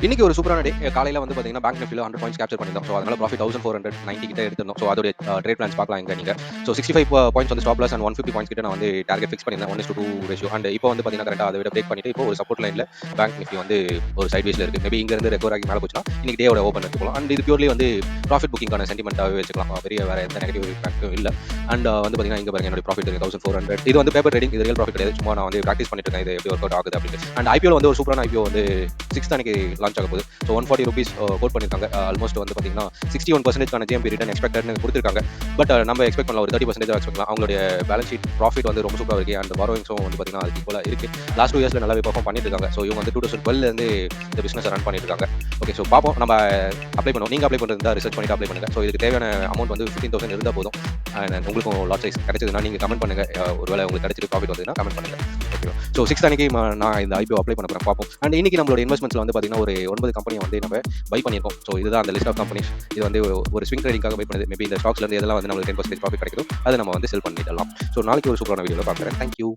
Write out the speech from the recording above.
இன்னைக்கு ஒரு சூப்பரான டே. காலையில வந்து பார்த்தீங்கன்னா, பேங்க் நிஃப்டில 100 பாயிண்ட்ஸ் கேப்சர் பண்ணியிருந்தோம். ஸோ அதனால ப்ராஃபிட் 1490 கிட்ட எடுத்திருந்தோம். ஸோ அதோட ட்ரேட் பிளான்ஸ் பார்க்கலாம் இங்க நீங்க. ஸோ 65 பாயிண்ட்ஸ் வந்து ஸ்டாப் லாஸ் அண்ட் 150 பாயிண்ட்ஸ் கிட்ட நான் வந்து டார்கெட் ஃபிக்ஸ் பண்ணியிருந்தேன். 1:2 ரேஷியோ. அண்ட் இப்போ வந்து பார்த்தீங்கன்னா, கரெக்ட்டா அதை விட பிரேக் பண்ணிட்டு இப்போ ஒரு சப்போர்ட் லைன்ல பேங்க் நிஃப்டி வந்து ஒரு சைட்வேஸ்ல இருக்கு. மேபி இங்க இருந்து ரெக்கவர் ஆகி மேல போச்சுன்னா, இன்னைக்கு டேயோட ஓப்பன் எடுத்துக்கலாம். அண்ட் இது பியூர்லி வந்து ப்ராஃபிட் புக்கிங்கான சென்டிமெண்ட்டாவே வச்சுக்கலாம். பெரிய வேற எந்த நெகட்டிவ் இம்பாக்ட்டும் இல்ல. அண்ட் வந்து பார்த்தீங்கன்னா, இங்க பாருங்க என்னோட ப்ராஃபிட் 1400. இது வந்து பேப்பர் ட்ரேடிங். இது ரியல் ப்ராஃபிட் கிடையாது. சும்மா நான் வந்து பிராக்டிஸ் பண்ணிட்டு இருக்கேன். இது எப்படி ஒர்க் அவுட் ஆகுது அப்படின்னு. அண்ட் ஐபிஓல வந்து ஒரு சூப்பரான ஐபிஓ வந்து 6th அன்னைக்கு லான்ச் ஆக போகுது. ஸோ 140 ரூபீஸ் கோட் பண்ணியிருக்காங்க. ஆல்மோஸ்ட் வந்து பார்த்தீங்கன்னா 61% ஜிஎம்பி ரிட்டர்ன் எக்ஸ்பெக்டட்னு கொடுத்துருக்காங்க. பட் நம்ம எக்ஸ்பெக்ட் பண்ணலாம், ஒரு 30% எக்ஸ்பெக்ட் பண்ணலாம். அவங்களுடைய பேலன்ஸ் ஷீட் ப்ராஃபிட் வந்து ரொம்ப சூப்பராக இருக்கு. அண்ட் பாரோயிங்ஸும் வந்து பார்த்தீங்கன்னா அதுக்கு ஈக்குவலா இருக்கு. லாஸ்ட் 2 இயர்ஸ்ல நல்லாவே பெர்ஃபார்ம் பண்ணிட்டு இருக்காங்க. ஸோ இவங்க வந்து 2012 இருந்து இந்த பிசினஸ் ரன் பண்ணிட்டு இருக்காங்க. ஓகே, ஸோ பார்ப்போம். நம்ம அப்ளை பண்ணுவோம். நீங்க அப்ளை பண்ணுறதா ரிசர்ச் பண்ணிட்டு அப்ளை பண்ணுங்க. ஸோ இதுக்கு தேவையான அமௌண்ட் வந்து 15,000 இருந்தால் போதும். உங்களுக்கும் லாட் சைஸ் கிடைச்சதுன்னா நீங்க கமெண்ட் பண்ணுங்க. ஒருவேளை உங்களுக்கு கிடைச்சிட்டு ப்ராஃபிட் வந்ததுன்னா கமெண்ட் பண்ணுங்க. ஓகே, ஸோ 6th அன்னைக்கு நான் இந்த ஐபிஓ அப்ளை பண்ண போறேன். பார்ப்போம். அண்ட் இன்னைக்கு நம்மளோட இன்வெஸ்ட்மெண்ட்ஸ்ல வந்து பார்த்தீங்கன்னா ஒரு 9 கம்பெனியை வந்து நம்ம பை பண்ணியிருக்கோம். ஸோ இதுதான் அந்த லிஸ்ட் ஆஃப் கம்பெனிஸ். இது வந்து ஒரு ஸ்விங் ட்ரேடிங்காக பை பண்ணுது. மேபி இந்த ஸ்டாக்ஸ்ல இருந்து எதெல்லாம் வந்து நம்மளுக்கு 10% ப்ராஃபிட் கிடைக்குதோ அதை நம்ம வந்து செல் பண்ணிடலாம். ஸோ நாளைக்கு ஒரு சூப்பரான வீடியோவில் பார்க்குறேன். தேங்க்யூ.